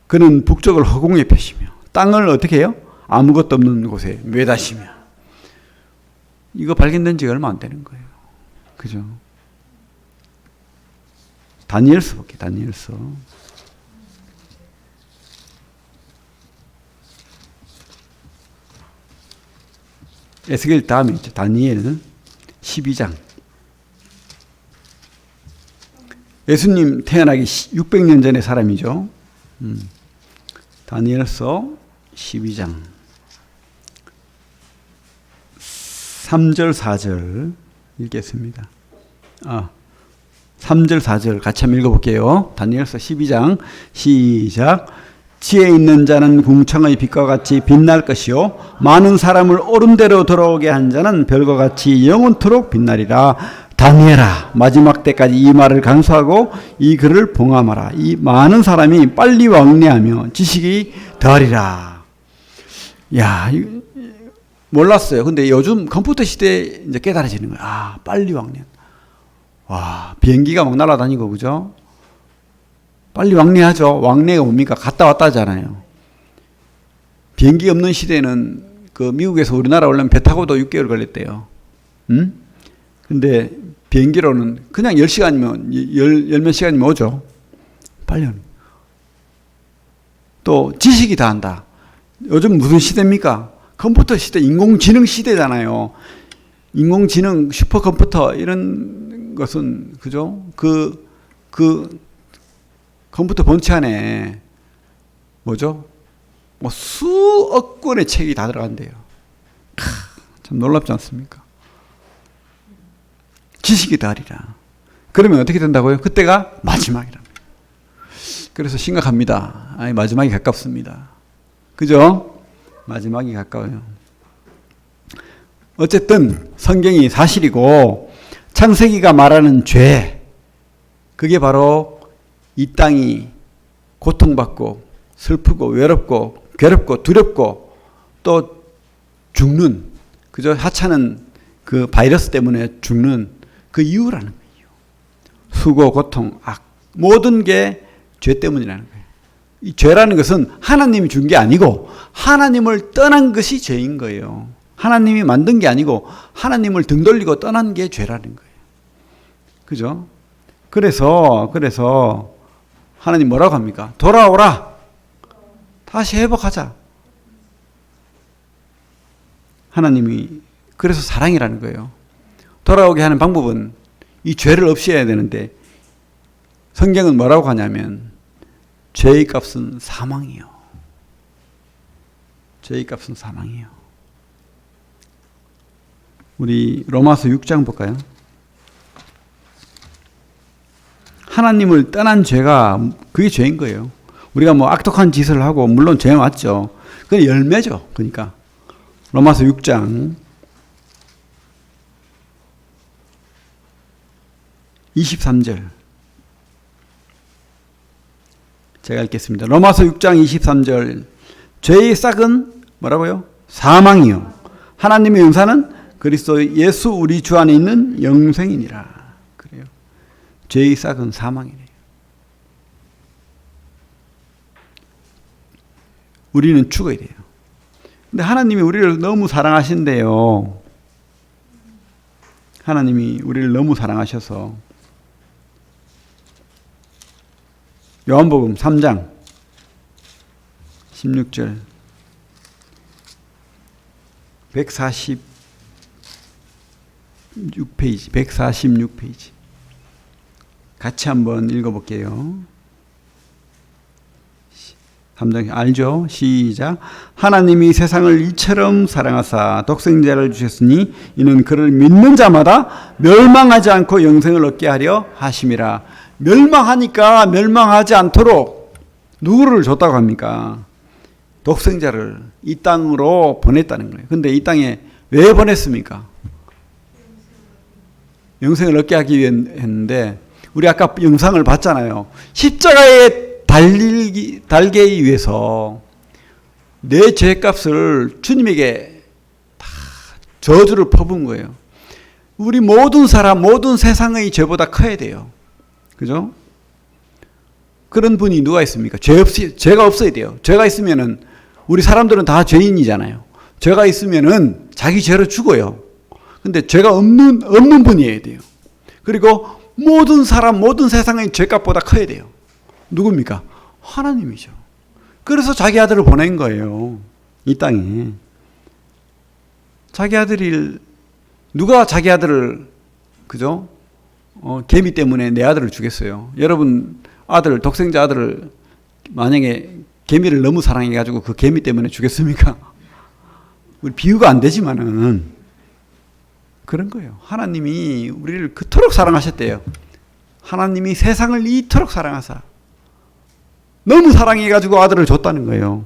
그는 북쪽을 허공에 펴시며 땅을 어떻게 해요? 아무것도 없는 곳에 매다시며. 이거 발견된 지가 얼마 안 되는 거예요. 그죠? 다니엘서 볼게요. 다니엘서. 에스겔 다음에 있죠. 다니엘 12장. 예수님 태어나기 600년 전의 사람이죠. 다니엘서 12장 3절 4절 읽겠습니다. 3절 4절 같이 한번 읽어볼게요. 다니엘서 12장 시작. 지혜 있는 자는 궁창의 빛과 같이 빛날 것이요 많은 사람을 옳은대로 돌아오게 한 자는 별과 같이 영원토록 빛나리라. 다니엘아, 마지막 때까지 이 말을 간수하고 이 글을 봉함하라. 이 많은 사람이 빨리 왕래하며 지식이 더하리라. 야, 몰랐어요. 근데 요즘 컴퓨터 시대에 이제 깨달아지는 거야. 빨리 왕래. 와, 비행기가 막 날아다니고, 그죠? 빨리 왕래하죠. 왕래가 뭡니까? 갔다 왔다 하잖아요. 비행기 없는 시대는 그 미국에서 우리나라 오려면 배 타고도 6개월 걸렸대요. 응? 근데 비행기로는 그냥 10시간이면, 열 몇 시간이면 오죠. 빨리 오는. 또 지식이 다 한다. 요즘 무슨 시대입니까? 컴퓨터 시대, 인공지능 시대잖아요. 인공지능, 슈퍼컴퓨터, 이런 것은, 그죠? 그 컴퓨터 본체 안에, 뭐죠? 뭐 수억 권의 책이 다 들어간대요. 참 놀랍지 않습니까? 지식이 다리라. 그러면 어떻게 된다고요? 그때가 마지막이랍니다. 그래서 심각합니다. 아니, 마지막이 가깝습니다. 그죠? 마지막이 가까워요. 어쨌든 성경이 사실이고 창세기가 말하는 죄, 그게 바로 이 땅이 고통받고 슬프고 외롭고 괴롭고 두렵고 또 죽는, 그죠? 하찮은 그 바이러스 때문에 죽는 그 이유라는 거예요. 수고, 고통, 악, 모든 게 죄 때문이라는 거예요. 이 죄라는 것은 하나님이 준 게 아니고 하나님을 떠난 것이 죄인 거예요. 하나님이 만든 게 아니고 하나님을 등 돌리고 떠난 게 죄라는 거예요. 그죠? 그래서 하나님 뭐라고 합니까? 돌아오라. 다시 회복하자. 하나님이 그래서 사랑이라는 거예요. 돌아오게 하는 방법은 이 죄를 없애야 되는데 성경은 뭐라고 하냐면 죄의 값은 사망이요. 죄의 값은 사망이요. 우리 로마서 6장 볼까요? 하나님을 떠난 죄가 그게 죄인 거예요. 우리가 뭐 악독한 짓을 하고 물론 죄 맞죠. 그게 열매죠. 그러니까 로마서 6장 23절 제가 읽겠습니다. 로마서 6장 23절 죄의 싹은 뭐라고요? 사망이요. 하나님의 용사는 그리스도 예수 우리 주 안에 있는 영생이니라. 그래요. 죄의 싹은 사망이래요. 우리는 죽어야 돼요. 근데 하나님이 우리를 너무 사랑하신대요. 하나님이 우리를 너무 사랑하셔서 요한복음 3장 16절 146페이지 같이 한번 읽어볼게요. 3장 알죠? 시작. 하나님이 세상을 이처럼 사랑하사 독생자를 주셨으니 이는 그를 믿는 자마다 멸망하지 않고 영생을 얻게 하려 하심이라. 멸망하니까 멸망하지 않도록 누구를 줬다고 합니까? 독생자를 이 땅으로 보냈다는 거예요. 근데 이 땅에 왜 보냈습니까? 영생을 얻게 하기 위해 했는데 우리 아까 영상을 봤잖아요. 십자가에 달기 위해서 내 죄값을 주님에게 다 저주를 퍼부은 거예요. 우리 모든 사람, 모든 세상의 죄보다 커야 돼요. 그죠? 그런 분이 누가 있습니까? 죄가 없어야 돼요. 죄가 있으면은 우리 사람들은 다 죄인이잖아요. 죄가 있으면은 자기 죄로 죽어요. 근데 죄가 없는 분이어야 돼요. 그리고 모든 사람, 모든 세상의 죄값보다 커야 돼요. 누굽니까? 하나님이죠. 그래서 자기 아들을 보낸 거예요. 이 땅에. 자기 아들이, 누가 자기 아들을, 그죠? 개미 때문에 내 아들을 주겠어요. 여러분 아들, 독생자 아들을 만약에 개미를 너무 사랑해가지고 그 개미 때문에 주겠습니까? 우리 비유가 안 되지만은 그런 거예요. 하나님이 우리를 그토록 사랑하셨대요. 하나님이 세상을 이토록 사랑하사 너무 사랑해가지고 아들을 줬다는 거예요.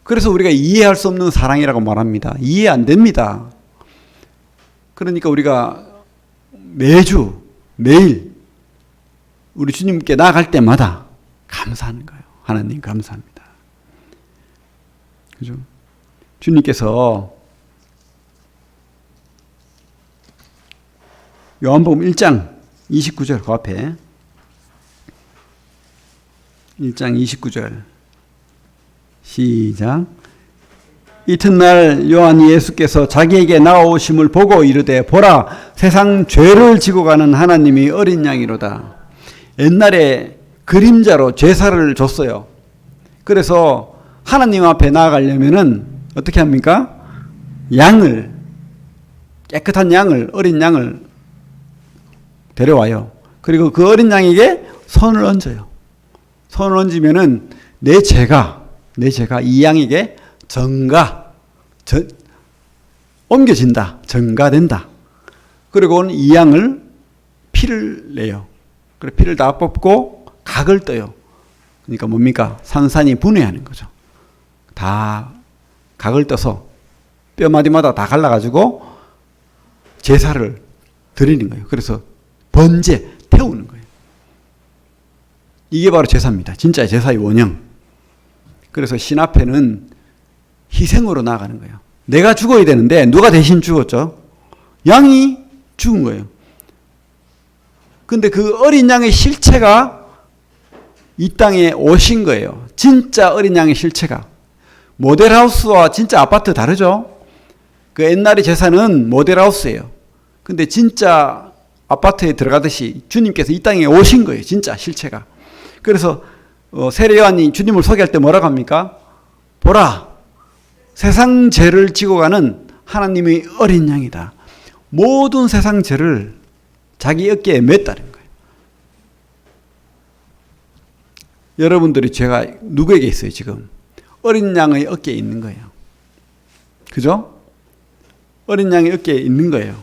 그래서 우리가 이해할 수 없는 사랑이라고 말합니다. 이해 안 됩니다. 그러니까 우리가 매주 매일 우리 주님께 나아갈 때마다 감사하는 거예요. 하나님 감사합니다. 그죠? 주님께서 요한복음 1장 29절 그 앞에 1장 29절 시작. 이튿날 요한이 예수께서 자기에게 나오심을 보고 이르되 보라 세상 죄를 지고 가는 하나님이 어린 양이로다. 옛날에 그림자로 제사를 줬어요. 그래서 하나님 앞에 나아가려면은 어떻게 합니까? 양을 깨끗한 양을 어린 양을 데려와요. 그리고 그 어린 양에게 손을 얹어요. 손을 얹으면은 내 죄가 이 양에게 옮겨진다. 전가된다. 그리고는 이 양을 피를 내요. 그래 피를 다 뽑고 각을 떠요. 그러니까 뭡니까? 산산이 분해하는 거죠. 다 각을 떠서 뼈마디마다 다 갈라가지고 제사를 드리는 거예요. 그래서 번제, 태우는 거예요. 이게 바로 제사입니다. 진짜 제사의 원형. 그래서 신 앞에는 희생으로 나아가는 거예요. 내가 죽어야 되는데 누가 대신 죽었죠? 양이 죽은 거예요. 근데 그 어린 양의 실체가 이 땅에 오신 거예요. 진짜 어린 양의 실체가. 모델하우스와 진짜 아파트 다르죠? 그 옛날의 제사는 모델하우스예요. 근데 진짜 아파트에 들어가듯이 주님께서 이 땅에 오신 거예요. 진짜 실체가. 그래서 세례 요한이 주님을 소개할 때 뭐라고 합니까? 보라 세상 죄를 지고 가는 하나님의 어린 양이다. 모든 세상 죄를 자기 어깨에 맸다는 거예요. 여러분들의 죄가 누구에게 있어요 지금? 어린 양의 어깨에 있는 거예요. 그죠? 어린 양의 어깨에 있는 거예요.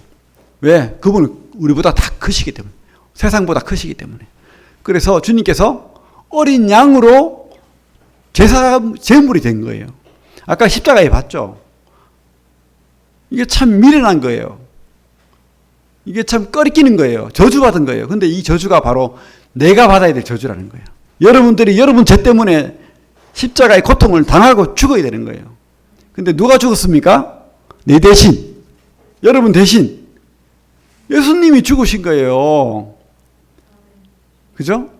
왜? 그분은 우리보다 다 크시기 때문에. 세상보다 크시기 때문에. 그래서 주님께서 어린 양으로 제물이 된 거예요. 아까 십자가에 봤죠? 이게 참 미련한 거예요. 이게 참 꺼리끼는 거예요. 저주받은 거예요. 근데 이 저주가 바로 내가 받아야 될 저주라는 거예요. 여러분들이 여러분 죄 때문에 십자가의 고통을 당하고 죽어야 되는 거예요. 근데 누가 죽었습니까? 내 대신. 여러분 대신. 예수님이 죽으신 거예요. 그죠?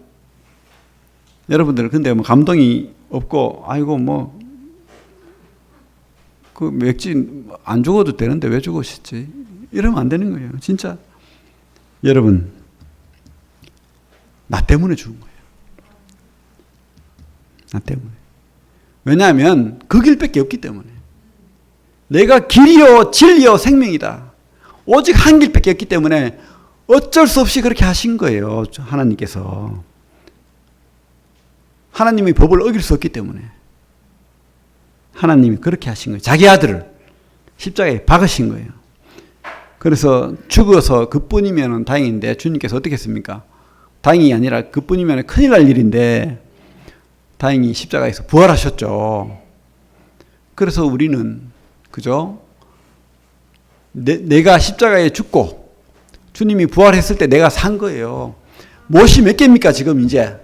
여러분들 근데 뭐 감동이 없고 아이고 뭐 그 맥주 안 죽어도 되는데 왜 죽으셨지? 이러면 안 되는 거예요. 진짜 여러분 나 때문에 죽은 거예요. 나 때문에. 왜냐하면 그 길밖에 없기 때문에. 내가 길이요 진리요 생명이다. 오직 한 길밖에 없기 때문에 어쩔 수 없이 그렇게 하신 거예요. 하나님께서. 하나님의 법을 어길 수 없기 때문에. 하나님이 그렇게 하신 거예요. 자기 아들을 십자가에 박으신 거예요. 그래서 죽어서 그뿐이면 다행인데 주님께서 어떻게 했습니까? 다행이 아니라 그뿐이면 큰일 날 일인데 다행히 십자가에서 부활하셨죠. 그래서 우리는 그죠? 내가 십자가에 죽고 주님이 부활했을 때 내가 산 거예요. 못이 몇 개입니까 지금 이제?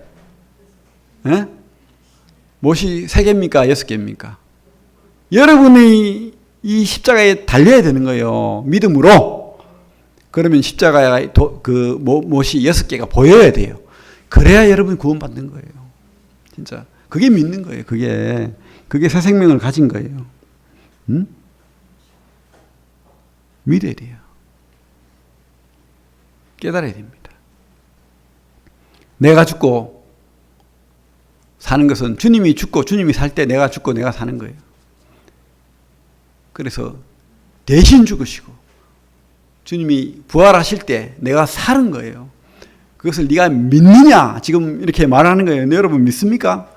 에? 못이 3개입니까? 6개입니까? 여러분이 이 십자가에 달려야 되는 거예요. 믿음으로. 그러면 십자가의 못이 6개가 보여야 돼요. 그래야 여러분이 구원받는 거예요. 진짜. 그게 믿는 거예요. 그게 새 생명을 가진 거예요. 응? 믿어야 돼요. 깨달아야 됩니다. 내가 죽고 사는 것은 주님이 죽고 주님이 살 때 내가 죽고 내가 사는 거예요. 그래서 대신 죽으시고 주님이 부활하실 때 내가 사는 거예요. 그것을 네가 믿느냐 지금 이렇게 말하는 거예요. 여러분 믿습니까?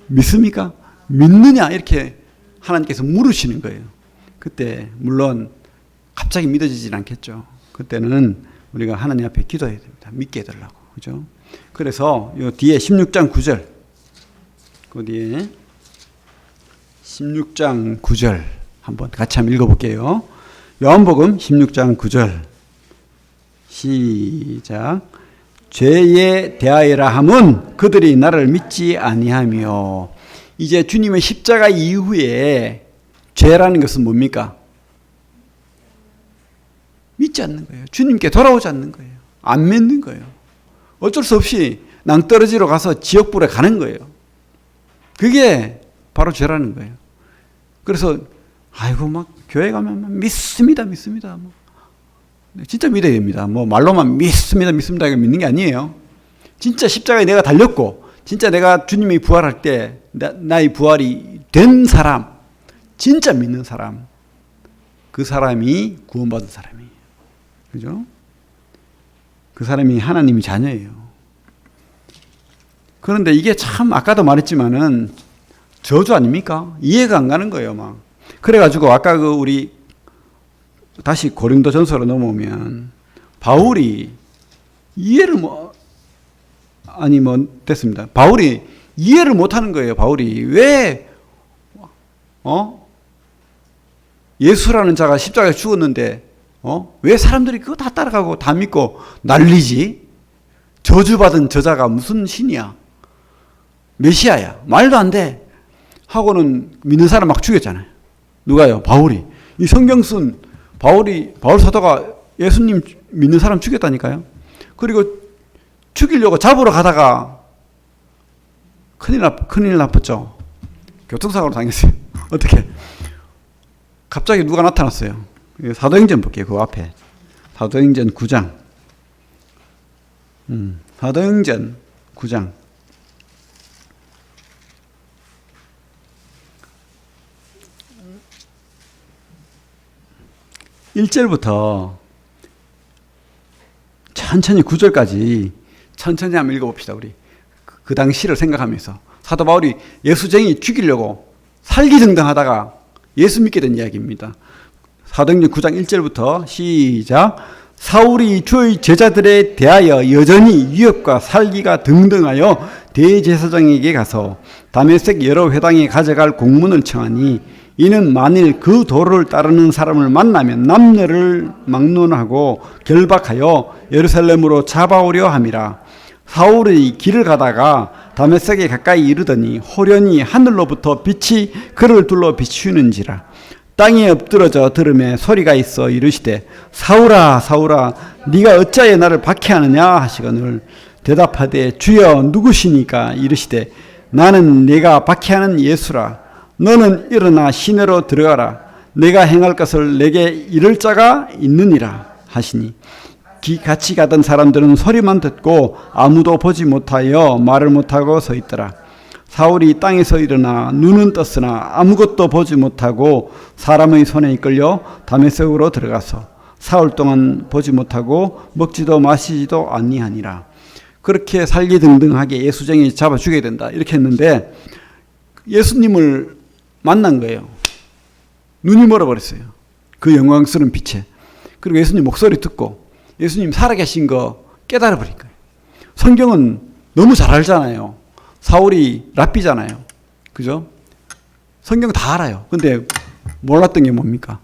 믿습니까? 믿느냐 이렇게 하나님께서 물으시는 거예요. 그때 물론 갑자기 믿어지진 않겠죠. 그때는 우리가 하나님 앞에 기도해야 됩니다. 믿게 해달라고. 그죠? 그래서 요 뒤에 16장 9절. 그 뒤에 16장 9절 한번 같이 한번 읽어볼게요. 요한복음 16장 9절. 시작. 죄에 대하여라 함은 그들이 나를 믿지 아니하며. 이제 주님의 십자가 이후에 죄라는 것은 뭡니까? 믿지 않는 거예요. 주님께 돌아오지 않는 거예요. 안 믿는 거예요. 어쩔 수 없이 낭떠러지로 가서 지옥불에 가는 거예요. 그게 바로 죄라는 거예요. 그래서 아이고 막 교회 가면 믿습니다. 뭐. 진짜 믿어야 됩니다. 뭐 말로만 믿습니다. 이거 믿는 게 아니에요. 진짜 십자가에 내가 달렸고 진짜 내가 주님이 부활할 때 나의 부활이 된 사람, 진짜 믿는 사람, 그 사람이 구원받은 사람이에요. 그죠? 그 사람이 하나님의 자녀예요. 그런데 이게 참 아까도 말했지만은 저주 아닙니까? 이해가 안 가는 거예요, 막. 그래가지고 아까 그 우리 다시 고린도전서로 넘어오면 바울이 이해를 됐습니다. 바울이 이해를 못하는 거예요. 바울이 왜 예수라는 자가 십자가에 죽었는데 왜 사람들이 그거 다 따라가고 다 믿고 난리지? 저주받은 저자가 무슨 신이야? 메시아야? 말도 안 돼. 하고는 믿는 사람 막 죽였잖아요. 누가요? 바울이. 이 성경 쓴 바울 사도가 예수님 믿는 사람 죽였다니까요. 그리고 죽이려고 잡으러 가다가 큰일 났죠. 교통사고로 당했어요. 어떻게? 갑자기 누가 나타났어요. 사도행전 볼게요. 그 앞에. 사도행전 9장. 사도행전 9장. 1절부터 천천히 9절까지 천천히 한번 읽어봅시다. 우리 그 당시를 생각하면서 사도 바울이 예수쟁이 죽이려고 살기등등하다가 예수 믿게 된 이야기입니다. 사도행전 9장 1절부터 시작. 사울이 주의 제자들에 대하여 여전히 위협과 살기가 등등하여 대제사장에게 가서 다메섹 여러 회당에 가져갈 공문을 청하니 이는 만일 그 도를 따르는 사람을 만나면 남녀를 막론하고 결박하여 예루살렘으로 잡아오려 함이라. 사울이 길을 가다가 다메섹에 가까이 이르더니 호련히 하늘로부터 빛이 그를 둘러 비추는지라. 땅에 엎드러져 들음에 소리가 있어 이르시되 사울아 사울아 네가 어찌하여 나를 박해하느냐 하시거늘 대답하되 주여 누구시니까 이르시되 나는 네가 박해하는 예수라. 너는 일어나 시내로 들어가라. 내가 행할 것을 내게 이를 자가 있느니라 하시니 같이 가던 사람들은 소리만 듣고 아무도 보지 못하여 말을 못하고 서 있더라. 사울이 땅에서 일어나 눈은 떴으나 아무것도 보지 못하고 사람의 손에 이끌려 다메섹으로 들어가서 사흘 동안 보지 못하고 먹지도 마시지도 아니하니라. 그렇게 살기등등하게 예수쟁이 잡아 죽여야 된다 이렇게 했는데 예수님을 만난 거예요. 눈이 멀어버렸어요. 그 영광스러운 빛에. 그리고 예수님 목소리 듣고 예수님 살아계신 거 깨달아버린 거예요. 성경은 너무 잘 알잖아요. 사울이 랍비잖아요. 그죠? 성경 다 알아요. 근데 몰랐던 게 뭡니까?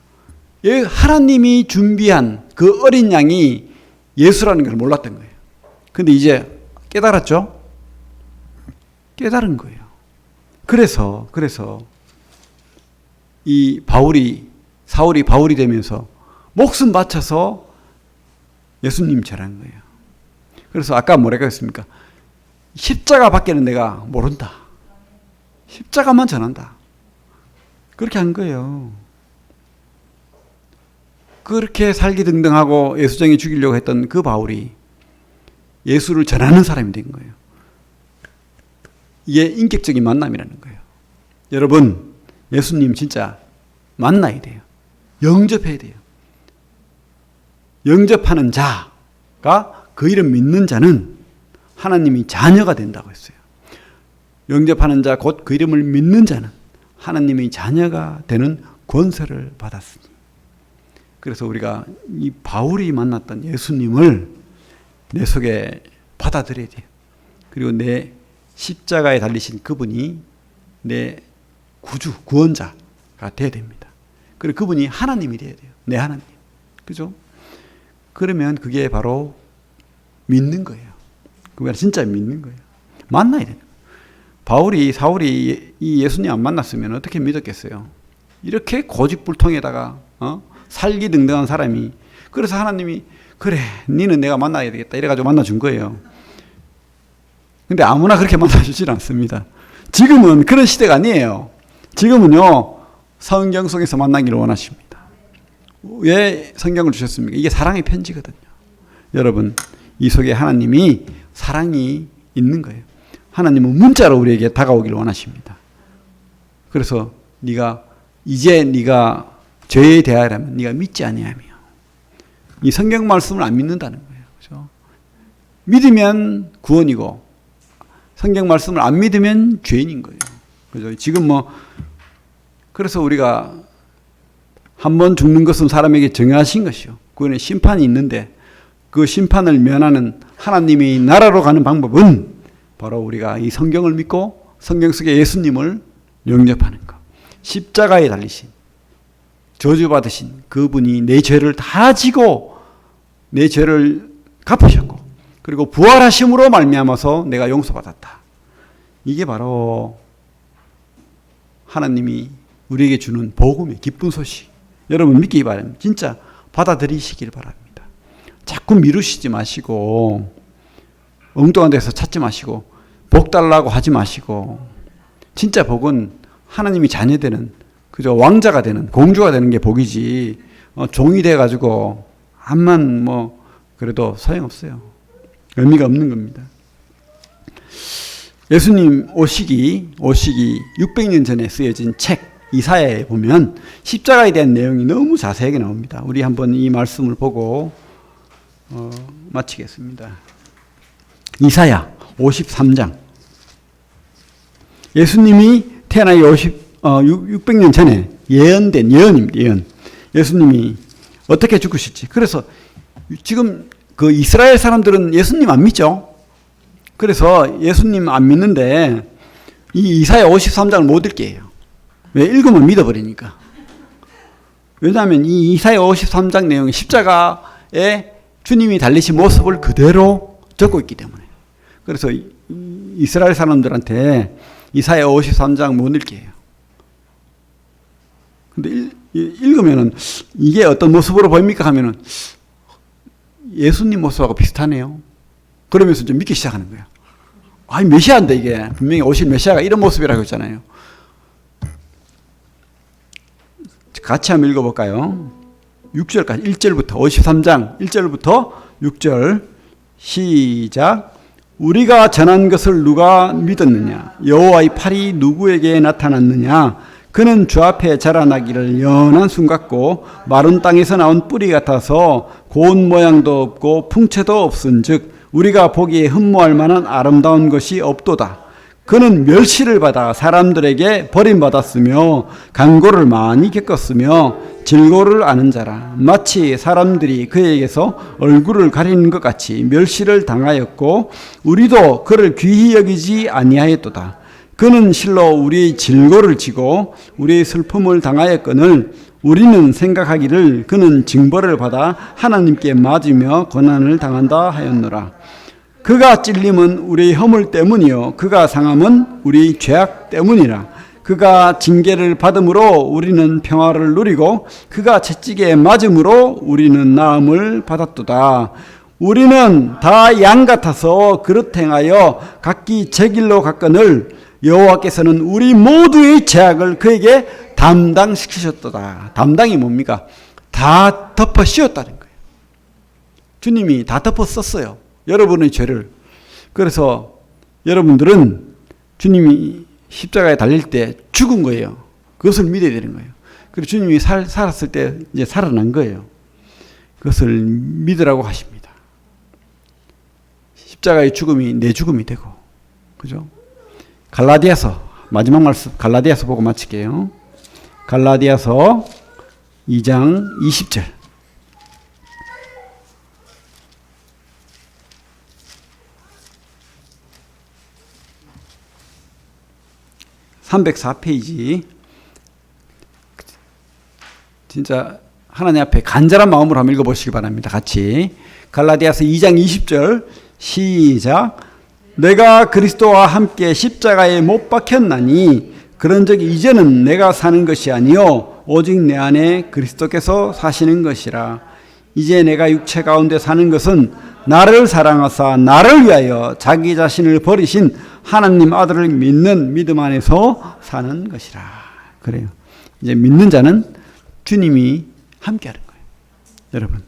하나님이 준비한 그 어린 양이 예수라는 걸 몰랐던 거예요. 근데 이제 깨달았죠? 깨달은 거예요. 그래서 이 사울이 바울이 되면서 목숨 바쳐서 예수님 전한 거예요. 그래서 아까 뭐라고 했습니까? 십자가 밖에는 내가 모른다. 십자가만 전한다. 그렇게 한 거예요. 그렇게 살기등등하고 예수쟁이 죽이려고 했던 그 바울이 예수를 전하는 사람이 된 거예요. 이게 인격적인 만남이라는 거예요. 여러분, 예수님 진짜 만나야 돼요. 영접해야 돼요. 영접하는 자가 그 이름 믿는 자는 하나님이 자녀가 된다고 했어요. 영접하는 자 곧 그 이름을 믿는 자는 하나님의 자녀가 되는 권세를 받았으니 그래서 우리가 이 바울이 만났던 예수님을 내 속에 받아들여야 돼요. 그리고 내 십자가에 달리신 그분이 내 구주, 구원자가 돼야 됩니다. 그리고 그분이 하나님이 돼야 돼요. 내 하나님. 그죠? 그러면 그게 바로 믿는 거예요. 그게 진짜 믿는 거예요. 만나야 되는 거예요. 사울이 이 예수님 안 만났으면 어떻게 믿었겠어요? 이렇게 고집불통에다가 살기등등한 사람이, 그래서 하나님이 그래 니는 내가 만나야 되겠다 이래가지고 만나준 거예요. 근데 아무나 그렇게 만나주질 않습니다. 지금은 그런 시대가 아니에요. 지금은요 성경 속에서 만나기를 원하십니다. 왜 성경을 주셨습니까? 이게 사랑의 편지거든요. 여러분, 이 속에 하나님이 사랑이 있는 거예요. 하나님은 문자로 우리에게 다가오기를 원하십니다. 그래서 이제 네가 죄에 대하여라면 네가 믿지 아니하며, 이 성경 말씀을 안 믿는다는 거예요. 그렇죠? 믿으면 구원이고 성경 말씀을 안 믿으면 죄인인 거예요. 그죠? 지금 그래서 우리가 한 번 죽는 것은 사람에게 정하신 것이요. 그거는 심판이 있는데 그 심판을 면하는 하나님의 나라로 가는 방법은 바로 우리가 이 성경을 믿고 성경 속의 예수님을 영접하는 것. 십자가에 달리신, 저주받으신 그분이 내 죄를 다 지고 내 죄를 갚으셨고, 그리고 부활하심으로 말미암아서 내가 용서받았다. 이게 바로 하나님이 우리에게 주는 복음의 기쁜 소식. 여러분 믿기 바랍니다. 진짜 받아들이시길 바랍니다. 자꾸 미루시지 마시고 엉뚱한 데서 찾지 마시고 복 달라고 하지 마시고, 진짜 복은 하나님이 자녀되는, 그죠? 왕자가 되는, 공주가 되는 게 복이지 종이 돼가지고 암만 그래도 소용없어요. 의미가 없는 겁니다. 예수님 오시기 600년 전에 쓰여진 책 이사야에 보면 십자가에 대한 내용이 너무 자세하게 나옵니다. 우리 한번 이 말씀을 보고 마치겠습니다. 이사야 53장. 예수님이 태어나기 600년 전에 예언된 예언입니다. 예언. 예수님이 어떻게 죽으실지. 그래서 지금 그 이스라엘 사람들은 예수님 안 믿죠. 그래서 예수님 안 믿는데 이 이사야 53장을 못 읽게 해요. 왜? 읽으면 믿어버리니까. 왜냐하면 이 이사야 53장 내용이 십자가에 주님이 달리신 모습을 그대로 적고 있기 때문에. 그래서 이스라엘 사람들한테 이사야 53장 못 읽게 해요. 근데 읽으면은 이게 어떤 모습으로 보입니까 하면은 예수님 모습하고 비슷하네요. 그러면서 좀 믿기 시작하는 거예요. 아니 메시아인데 이게 분명히 오실 메시아가 이런 모습이라고 했잖아요. 같이 한번 읽어볼까요? 6절까지 1절부터 53장 1절부터 6절 시작. 우리가 전한 것을 누가 믿었느냐? 여호와의 팔이 누구에게 나타났느냐? 그는 주 앞에 자라나기를 연한 순 같고 마른 땅에서 나온 뿌리 같아서 고운 모양도 없고 풍채도 없은즉 우리가 보기에 흠모할 만한 아름다운 것이 없도다. 그는 멸시를 받아 사람들에게 버림받았으며 간고를 많이 겪었으며 질고를 아는 자라. 마치 사람들이 그에게서 얼굴을 가리는 것 같이 멸시를 당하였고 우리도 그를 귀히 여기지 아니하였도다. 그는 실로 우리의 질고를 지고 우리의 슬픔을 당하였거늘 우리는 생각하기를 그는 징벌을 받아 하나님께 맞으며 고난을 당한다 하였노라. 그가 찔림은 우리의 허물 때문이요 그가 상함은 우리의 죄악 때문이라. 그가 징계를 받음으로 우리는 평화를 누리고 그가 채찍에 맞음으로 우리는 나음을 받았도다. 우리는 다 양 같아서 그릇 행하여 각기 제 길로 갔거늘 여호와께서는 우리 모두의 죄악을 그에게 담당시키셨도다. 담당이 뭡니까? 다 덮어 씌웠다는 거예요. 주님이 다 덮어 썼어요. 여러분의 죄를. 그래서 여러분들은 주님이 십자가에 달릴 때 죽은 거예요. 그것을 믿어야 되는 거예요. 그리고 주님이 살았을 때 이제 살아난 거예요. 그것을 믿으라고 하십니다. 십자가의 죽음이 내 죽음이 되고, 그죠? 갈라디아서, 마지막 말씀, 갈라디아서 보고 마칠게요. 갈라디아서 2장 20절. 304페이지. 진짜 하나님 앞에 간절한 마음으로 한번 읽어보시기 바랍니다. 같이. 갈라디아서 2장 20절 시작. 내가 그리스도와 함께 십자가에 못 박혔나니 그런즉 이제는 내가 사는 것이 아니요 오직 내 안에 그리스도께서 사시는 것이라. 이제 내가 육체 가운데 사는 것은 나를 사랑하사 나를 위하여 자기 자신을 버리신 하나님 아들을 믿는 믿음 안에서 사는 것이라. 그래요. 이제 믿는 자는 주님이 함께하는 거예요. 여러분,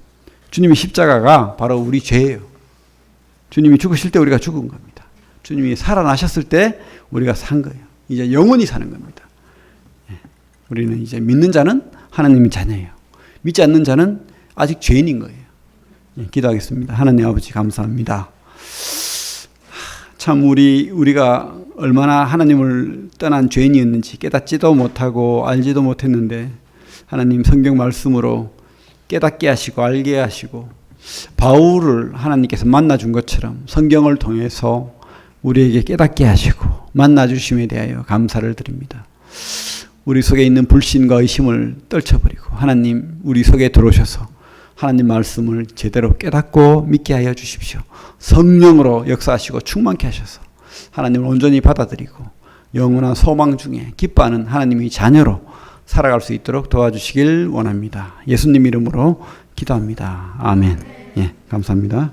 주님의 십자가가 바로 우리 죄예요. 주님이 죽으실 때 우리가 죽은 겁니다. 주님이 살아나셨을 때 우리가 산 거예요. 이제 영원히 사는 겁니다. 우리는 이제 믿는 자는 하나님의 자녀예요. 믿지 않는 자는 아직 죄인인 거예요. 기도하겠습니다. 하나님 아버지 감사합니다. 참 우리가 얼마나 하나님을 떠난 죄인이었는지 깨닫지도 못하고 알지도 못했는데 하나님 성경 말씀으로 깨닫게 하시고 알게 하시고 바울을 하나님께서 만나준 것처럼 성경을 통해서 우리에게 깨닫게 하시고 만나주심에 대하여 감사를 드립니다. 우리 속에 있는 불신과 의심을 떨쳐버리고 하나님 우리 속에 들어오셔서 하나님 말씀을 제대로 깨닫고 믿게 하여 주십시오. 성령으로 역사하시고 충만케 하셔서 하나님을 온전히 받아들이고 영원한 소망 중에 기뻐하는 하나님의 자녀로 살아갈 수 있도록 도와주시길 원합니다. 예수님 이름으로 기도합니다. 아멘. 예, 감사합니다.